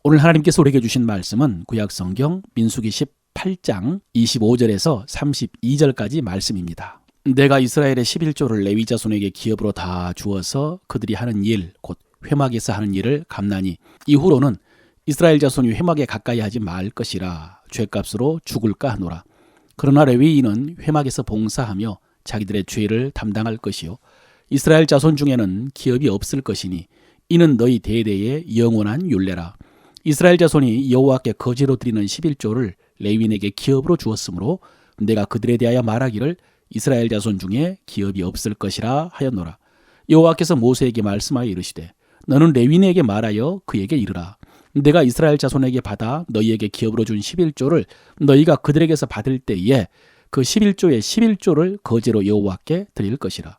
오늘 하나님께서 우리에게 주신 말씀은 구약성경 민수기 18장 25절에서 32절까지 말씀입니다. 내가 이스라엘의 11조를 레위 자손에게 기업으로 다 주어서 그들이 하는 일, 곧 회막에서 하는 일을 갚나니 이후로는 이스라엘 자손이 회막에 가까이 하지 말 것이라 죄값으로 죽을까 하노라. 그러나 레위인은 회막에서 봉사하며 자기들의 죄를 담당할 것이요 이스라엘 자손 중에는 기업이 없을 것이니 이는 너희 대대의 영원한 율례라. 이스라엘 자손이 여호와께 거제로 드리는 11조를 레위인에게 기업으로 주었으므로 내가 그들에 대하여 말하기를 이스라엘 자손 중에 기업이 없을 것이라 하였노라. 여호와께서 모세에게 말씀하여 이르시되 너는 레위인에게 말하여 그에게 이르라. 내가 이스라엘 자손에게 받아 너희에게 기업으로 준 11조를 너희가 그들에게서 받을 때에 그 11조의 11조를 거제로 여호와께 드릴 것이라.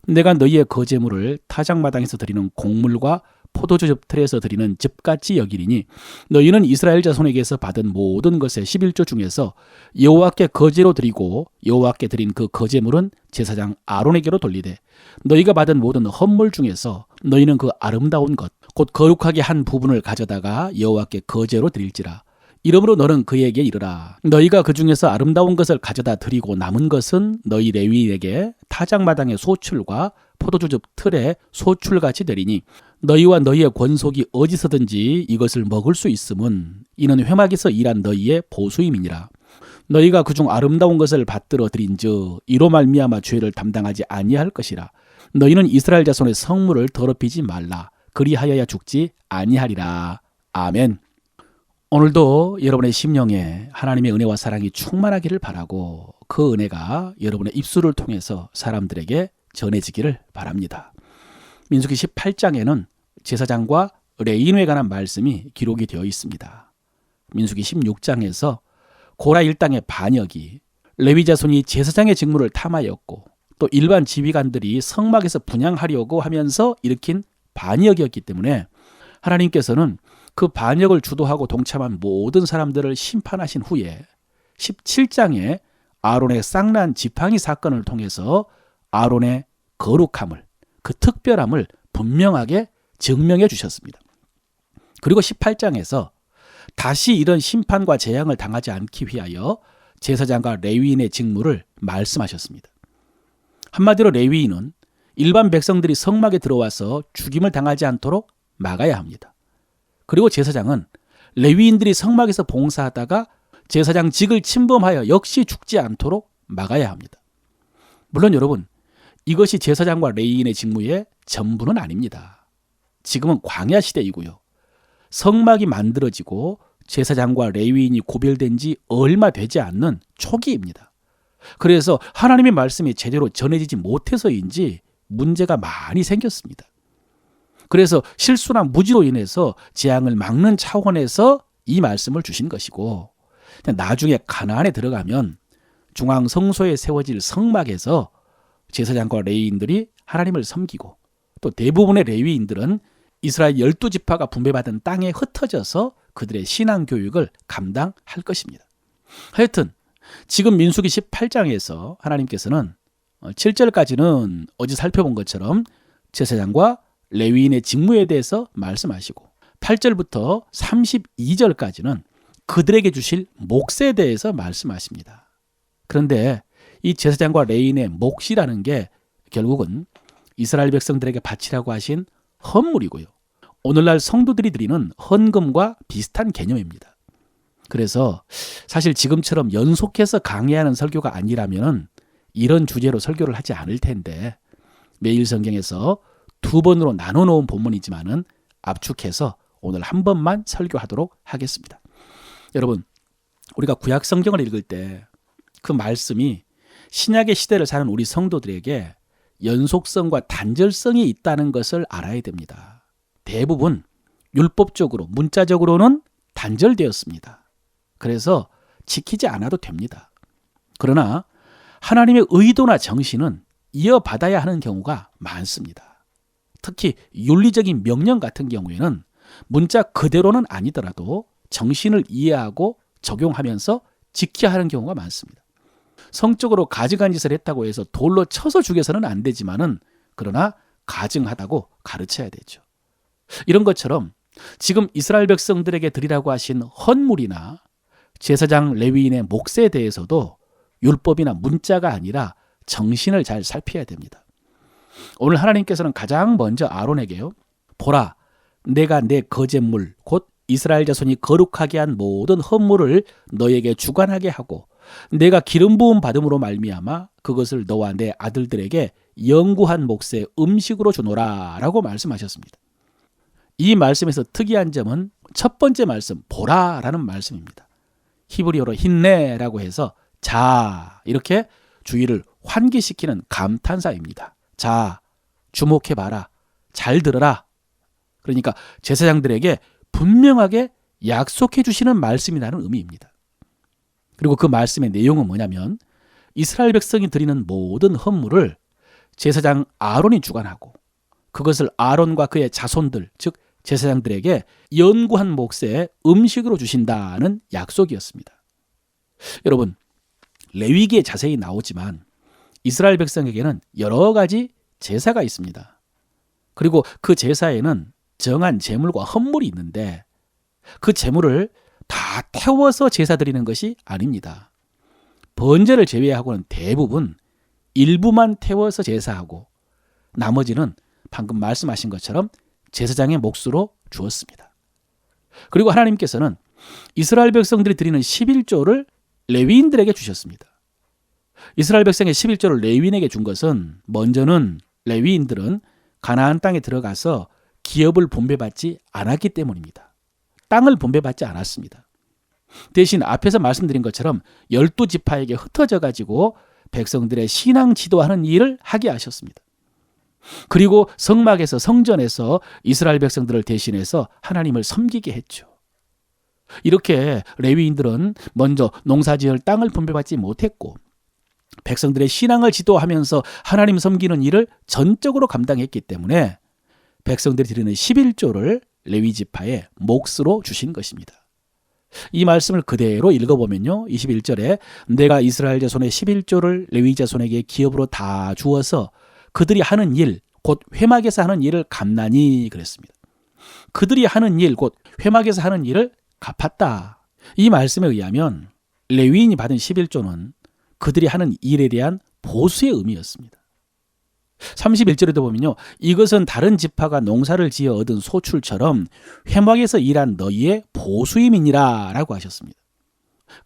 내가 너희의 거제물을 타작마당에서 드리는 곡물과 포도주즙 틀에서 드리는 즙같이 여기리니 너희는 이스라엘 자손에게서 받은 모든 것의 11조 중에서 여호와께 거제로 드리고 여호와께 드린 그 거제물은 제사장 아론에게로 돌리되 너희가 받은 모든 헌물 중에서 너희는 그 아름다운 것 곧 거룩하게 한 부분을 가져다가 여호와께 거제로 드릴지라. 이러므로 너는 그에게 이르라. 너희가 그 중에서 아름다운 것을 가져다 드리고 남은 것은 너희 레위인에게 타작마당의 소출과 포도주즙 틀에 소출같이 되리니 너희와 너희의 권속이 어디서든지 이것을 먹을 수 있음은 이는 회막에서 일한 너희의 보수임이니라. 너희가 그중 아름다운 것을 받들어 드린즉 이로 말미암아 죄를 담당하지 아니할 것이라. 너희는 이스라엘 자손의 성물을 더럽히지 말라. 그리하여야 죽지 아니하리라. 아멘. 오늘도 여러분의 심령에 하나님의 은혜와 사랑이 충만하기를 바라고 그 은혜가 여러분의 입술을 통해서 사람들에게 전해지기를 바랍니다. 민수기 18장에는 제사장과 레위인에 관한 말씀이 기록이 되어 있습니다. 민수기 16장에서 고라 일당의 반역이 레위 자손이 제사장의 직무를 탐하였고 또 일반 지휘관들이 성막에서 분향하려고 하면서 일으킨 반역이었기 때문에 하나님께서는 그 반역을 주도하고 동참한 모든 사람들을 심판하신 후에 17장에 아론의 쌍난 지팡이 사건을 통해서 아론의 거룩함을, 그 특별함을 분명하게 증명해 주셨습니다. 그리고 18장에서 다시 이런 심판과 재앙을 당하지 않기 위하여 제사장과 레위인의 직무를 말씀하셨습니다. 한마디로 레위인은 일반 백성들이 성막에 들어와서 죽임을 당하지 않도록 막아야 합니다. 그리고 제사장은 레위인들이 성막에서 봉사하다가 제사장직을 침범하여 역시 죽지 않도록 막아야 합니다. 물론 여러분, 이것이 제사장과 레위인의 직무의 전부는 아닙니다. 지금은 광야 시대이고요. 성막이 만들어지고 제사장과 레위인이 고별된 지 얼마 되지 않는 초기입니다. 그래서 하나님의 말씀이 제대로 전해지지 못해서인지 문제가 많이 생겼습니다. 그래서 실수나 무지로 인해서 재앙을 막는 차원에서 이 말씀을 주신 것이고 나중에 가나안에 들어가면 중앙 성소에 세워질 성막에서 제사장과 레위인들이 하나님을 섬기고 또 대부분의 레위인들은 이스라엘 12지파가 분배받은 땅에 흩어져서 그들의 신앙 교육을 감당할 것입니다. 하여튼 지금 민수기 18장에서 하나님께서는 7절까지는 어제 살펴본 것처럼 제사장과 레위인의 직무에 대해서 말씀하시고 8절부터 32절까지는 그들에게 주실 몫에 대해서 말씀하십니다. 그런데 이 제사장과 레위인의 몫이라는 게 결국은 이스라엘 백성들에게 바치라고 하신 헌물이고요. 오늘날 성도들이 드리는 헌금과 비슷한 개념입니다. 그래서 사실 지금처럼 연속해서 강의하는 설교가 아니라면 이런 주제로 설교를 하지 않을 텐데 매일 성경에서 2번으로 나눠놓은 본문이지만은 압축해서 오늘 한 번만 설교하도록 하겠습니다. 여러분, 우리가 구약 성경을 읽을 때 그 말씀이 신약의 시대를 사는 우리 성도들에게 연속성과 단절성이 있다는 것을 알아야 됩니다. 대부분 율법적으로, 문자적으로는 단절되었습니다. 그래서 지키지 않아도 됩니다. 그러나 하나님의 의도나 정신은 이어받아야 하는 경우가 많습니다. 특히 윤리적인 명령 같은 경우에는 문자 그대로는 아니더라도 정신을 이해하고 적용하면서 지켜야 하는 경우가 많습니다. 성적으로 가증한 짓을 했다고 해서 돌로 쳐서 죽여서는 안 되지만은 그러나 가증하다고 가르쳐야 되죠. 이런 것처럼 지금 이스라엘 백성들에게 드리라고 하신 헌물이나 제사장 레위인의 몫에 대해서도 율법이나 문자가 아니라 정신을 잘 살펴야 됩니다. 오늘 하나님께서는 가장 먼저 아론에게요, 보라, 내가 내 거제물 곧 이스라엘 자손이 거룩하게 한 모든 헌물을 너에게 주관하게 하고 내가 기름 부음 받음으로 말미암아 그것을 너와 내 아들들에게 영구한 몫의 음식으로 주노라 라고 말씀하셨습니다. 이 말씀에서 특이한 점은 첫 번째 말씀, 보라라는 말씀입니다. 히브리어로 힌네라고 해서 자, 이렇게 주의를 환기시키는 감탄사입니다. 자, 주목해봐라, 잘 들어라. 그러니까 제사장들에게 분명하게 약속해 주시는 말씀이라는 의미입니다. 그리고 그 말씀의 내용은 뭐냐면 이스라엘 백성이 드리는 모든 헌물을 제사장 아론이 주관하고 그것을 아론과 그의 자손들, 즉 제사장들에게 연구한 몫의 음식으로 주신다는 약속이었습니다. 여러분, 레위기에 자세히 나오지만 이스라엘 백성에게는 여러 가지 제사가 있습니다. 그리고 그 제사에는 정한 제물과 헌물이 있는데 그 제물을 다 태워서 제사 드리는 것이 아닙니다. 번제를 제외하고는 대부분 일부만 태워서 제사하고 나머지는 방금 말씀하신 것처럼 제사장의 몫으로 주었습니다. 그리고 하나님께서는 이스라엘 백성들이 드리는 11조를 레위인들에게 주셨습니다. 이스라엘 백성의 11조를 레위인에게 준 것은 먼저는 레위인들은 가나안 땅에 들어가서 기업을 분배받지 않았기 때문입니다. 땅을 분배받지 않았습니다. 대신 앞에서 말씀드린 것처럼 12지파에게 흩어져 가지고 백성들의 신앙 지도하는 일을 하게 하셨습니다. 그리고 성막에서 성전에서 이스라엘 백성들을 대신해서 하나님을 섬기게 했죠. 이렇게 레위인들은 먼저 농사지을 땅을 분배받지 못했고 백성들의 신앙을 지도하면서 하나님 섬기는 일을 전적으로 감당했기 때문에 백성들이 드리는 11조를 레위 지파의 몫으로 주신 것입니다. 이 말씀을 그대로 읽어보면요, 21절에 내가 이스라엘 자손의 11조를 레위 자손에게 기업으로 다 주어서 그들이 하는 일, 곧 회막에서 하는 일을 갚나니 그랬습니다. 그들이 하는 일, 곧 회막에서 하는 일을 갚았다. 이 말씀에 의하면 레위인이 받은 11조는 그들이 하는 일에 대한 보수의 의미였습니다. 31절에도 보면요, 이것은 다른 지파가 농사를 지어 얻은 소출처럼 회막에서 일한 너희의 보수임이니라 라고 하셨습니다.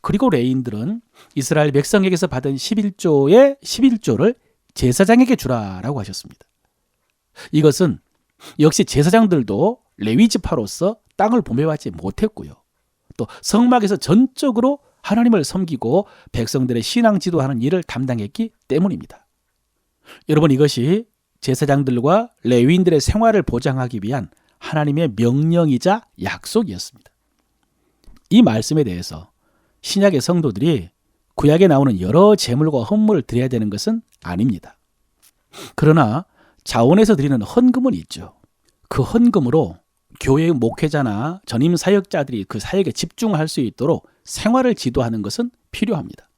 그리고 레위인들은 이스라엘 백성에게서 받은 11조의 11조를 제사장에게 주라라고 하셨습니다. 이것은 역시 제사장들도 레위 지파로서 땅을 분배받지 못했고요. 또 성막에서 전적으로 하나님을 섬기고 백성들의 신앙 지도하는 일을 담당했기 때문입니다. 여러분, 이것이 제사장들과 레위인들의 생활을 보장하기 위한 하나님의 명령이자 약속이었습니다. 이 말씀에 대해서 신약의 성도들이 구약에 나오는 여러 제물과 헌물을 드려야 되는 것은 아닙니다. 그러나 자원에서 드리는 헌금은 있죠. 그 헌금으로 교회의 목회자나 전임 사역자들이 그 사역에 집중할 수 있도록 생활을 지도하는 것은 필요합니다.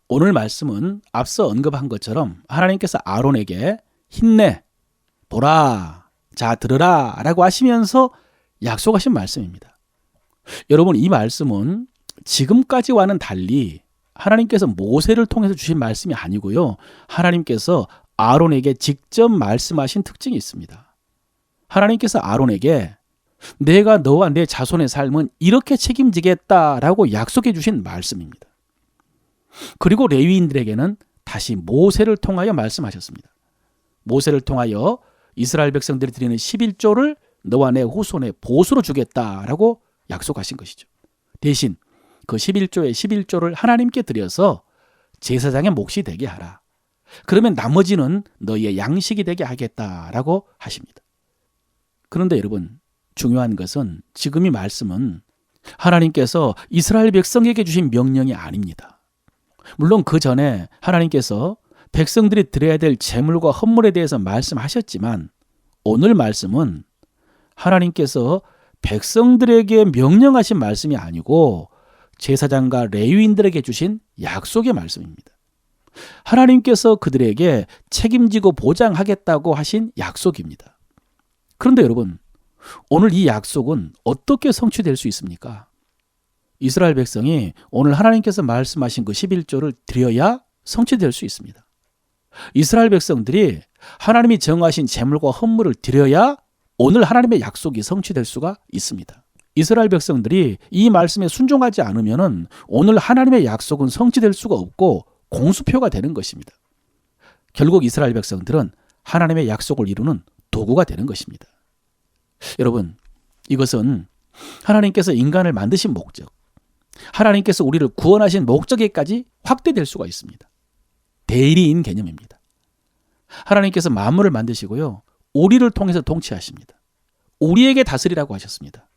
오늘 말씀은 앞서 언급한 것처럼 하나님께서 아론에게 힘내, 보라, 자 들으라 라고 하시면서 약속하신 말씀입니다. 여러분, 이 말씀은 지금까지와는 달리 하나님께서 모세를 통해서 주신 말씀이 아니고요, 하나님께서 아론에게 직접 말씀하신 특징이 있습니다. 하나님께서 아론에게 내가 너와 내 자손의 삶은 이렇게 책임지겠다라고 약속해 주신 말씀입니다. 그리고 레위인들에게는 다시 모세를 통하여 말씀하셨습니다. 모세를 통하여 이스라엘 백성들이 드리는 11조를 너와 내 후손의 보수로 주겠다라고 약속하신 것이죠. 대신 그 11조의 11조를 하나님께 드려서 제사장의 몫이 되게 하라. 그러면 나머지는 너희의 양식이 되게 하겠다라고 하십니다. 그런데 여러분, 중요한 것은 지금 이 말씀은 하나님께서 이스라엘 백성에게 주신 명령이 아닙니다. 물론 그 전에 하나님께서 백성들이 드려야 될 제물과 헌물에 대해서 말씀하셨지만 오늘 말씀은 하나님께서 백성들에게 명령하신 말씀이 아니고 제사장과 레위인들에게 주신 약속의 말씀입니다. 하나님께서 그들에게 책임지고 보장하겠다고 하신 약속입니다. 그런데 여러분, 오늘 이 약속은 어떻게 성취될 수 있습니까? 이스라엘 백성이 오늘 하나님께서 말씀하신 그 11조를 드려야 성취될 수 있습니다. 이스라엘 백성들이 하나님이 정하신 제물과 헌물을 드려야 오늘 하나님의 약속이 성취될 수가 있습니다. 이스라엘 백성들이 이 말씀에 순종하지 않으면 오늘 하나님의 약속은 성취될 수가 없고 공수표가 되는 것입니다. 결국 이스라엘 백성들은 하나님의 약속을 이루는 도구가 되는 것입니다. 여러분, 이것은 하나님께서 인간을 만드신 목적, 하나님께서 우리를 구원하신 목적에까지 확대될 수가 있습니다. 대리인 개념입니다. 하나님께서 만물을 만드시고요, 우리를 통해서 통치하십니다. 우리에게 다스리라고 하셨습니다.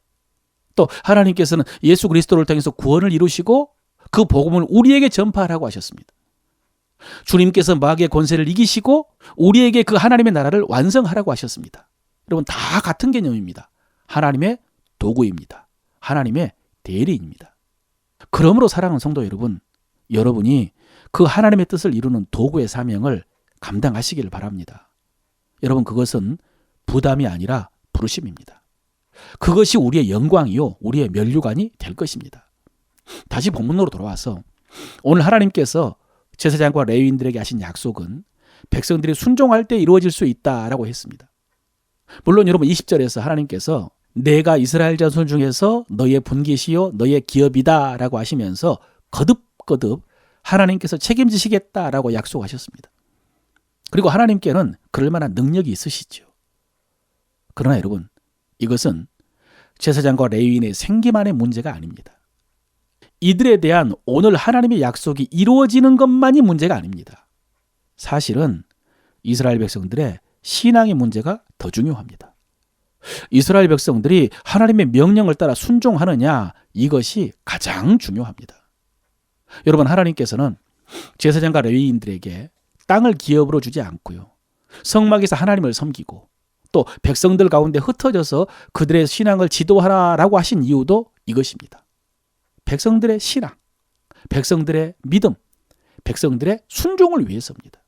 또 하나님께서는 예수 그리스도를 통해서 구원을 이루시고 그 복음을 우리에게 전파하라고 하셨습니다. 주님께서 마귀의 권세를 이기시고 우리에게 그 하나님의 나라를 완성하라고 하셨습니다. 여러분, 다 같은 개념입니다. 하나님의 도구입니다. 하나님의 대리인입니다. 그러므로 사랑하는 성도 여러분, 여러분이 그 하나님의 뜻을 이루는 도구의 사명을 감당하시기를 바랍니다. 여러분, 그것은 부담이 아니라 부르심입니다. 그것이 우리의 영광이요, 우리의 면류관이 될 것입니다. 다시 본문으로 돌아와서 오늘 하나님께서 제사장과 레위인들에게 하신 약속은 백성들이 순종할 때 이루어질 수 있다라고 했습니다. 물론 여러분, 20절에서 하나님께서 내가 이스라엘 자손 중에서 너의 분깃이요 너의 기업이다 라고 하시면서 거듭거듭 하나님께서 책임지시겠다라고 약속하셨습니다. 그리고 하나님께는 그럴 만한 능력이 있으시죠. 그러나 여러분, 이것은 제사장과 레위인의 생기만의 문제가 아닙니다. 이들에 대한 오늘 하나님의 약속이 이루어지는 것만이 문제가 아닙니다. 사실은 이스라엘 백성들의 신앙의 문제가 더 중요합니다. 이스라엘 백성들이 하나님의 명령을 따라 순종하느냐, 이것이 가장 중요합니다. 여러분, 하나님께서는 제사장과 레위인들에게 땅을 기업으로 주지 않고요, 성막에서 하나님을 섬기고 또 백성들 가운데 흩어져서 그들의 신앙을 지도하라라고 하신 이유도 이것입니다. 백성들의 신앙, 백성들의 믿음, 백성들의 순종을 위해서입니다.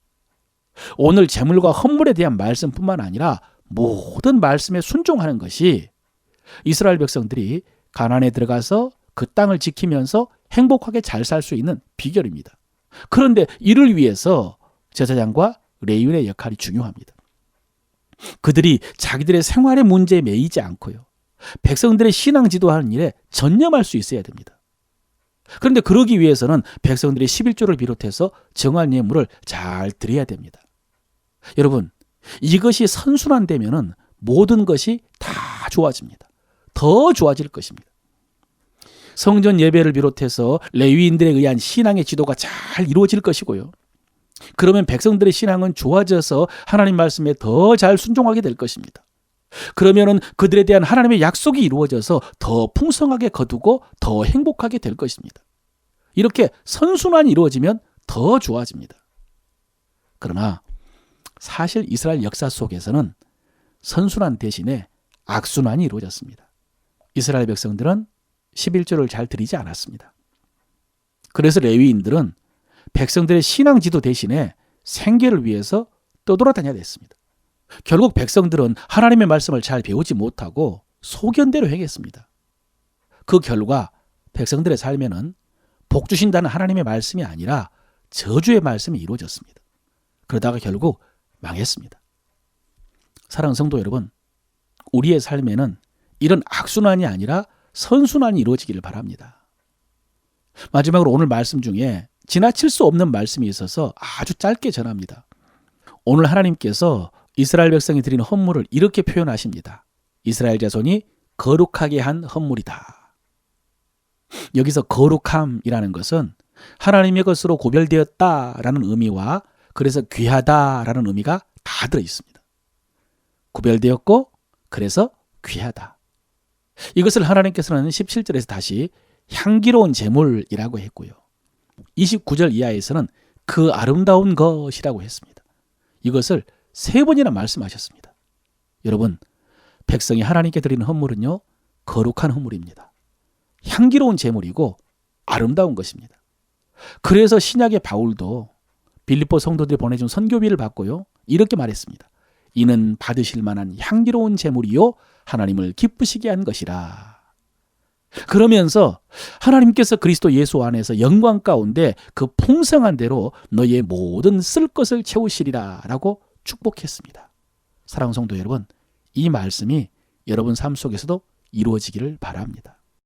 오늘 제물과 헌물에 대한 말씀뿐만 아니라 모든 말씀에 순종하는 것이 이스라엘 백성들이 가나안에 들어가서 그 땅을 지키면서 행복하게 잘 살 수 있는 비결입니다. 그런데 이를 위해서 제사장과 레위인의 역할이 중요합니다. 그들이 자기들의 생활의 문제에 매이지 않고요, 백성들의 신앙 지도하는 일에 전념할 수 있어야 됩니다. 그런데 그러기 위해서는 백성들이 11조를 비롯해서 정한 예물을 잘 드려야 됩니다. 여러분, 이것이 선순환되면은 모든 것이 다 좋아집니다. 더 좋아질 것입니다. 성전 예배를 비롯해서 레위인들에 의한 신앙의 지도가 잘 이루어질 것이고요, 그러면 백성들의 신앙은 좋아져서 하나님 말씀에 더 잘 순종하게 될 것입니다. 그러면은 그들에 대한 하나님의 약속이 이루어져서 더 풍성하게 거두고 더 행복하게 될 것입니다. 이렇게 선순환이 이루어지면 더 좋아집니다. 그러나 사실 이스라엘 역사 속에서는 선순환 대신에 악순환이 이루어졌습니다. 이스라엘 백성들은 11조를 잘 드리지 않았습니다. 그래서 레위인들은 백성들의 신앙 지도 대신에 생계를 위해서 떠돌아다녀야 됐습니다. 결국 백성들은 하나님의 말씀을 잘 배우지 못하고 소견대로 행했습니다. 그 결과 백성들의 삶에는 복 주신다는 하나님의 말씀이 아니라 저주의 말씀이 이루어졌습니다. 그러다가 결국 망했습니다. 사랑하는 성도 여러분, 우리의 삶에는 이런 악순환이 아니라 선순환이 이루어지기를 바랍니다. 마지막으로 오늘 말씀 중에 지나칠 수 없는 말씀이 있어서 아주 짧게 전합니다. 오늘 하나님께서 이스라엘 백성이 드리는 헌물을 이렇게 표현하십니다. 이스라엘 자손이 거룩하게 한 헌물이다. 여기서 거룩함이라는 것은 하나님의 것으로 구별되었다라는 의미와 그래서 귀하다라는 의미가 다 들어있습니다. 구별되었고 그래서 귀하다. 이것을 하나님께서는 17절에서 다시 향기로운 제물이라고 했고요, 29절 이하에서는 그 아름다운 것이라고 했습니다. 이것을 3번이나 말씀하셨습니다. 여러분, 백성이 하나님께 드리는 헌물은요, 거룩한 헌물입니다. 향기로운 제물이고 아름다운 것입니다. 그래서 신약의 바울도 빌립보 성도들이 보내준 선교비를 받고요, 이렇게 말했습니다. 이는 받으실 만한 향기로운 제물이요 하나님을 기쁘시게 한 것이라. 그러면서 하나님께서 그리스도 예수 안에서 영광 가운데 그 풍성한 대로 너희의 모든 쓸 것을 채우시리라 라고 축복했습니다. 사랑하는 성도 여러분, 이 말씀이 여러분 삶 속에서도 이루어지기를 바랍니다.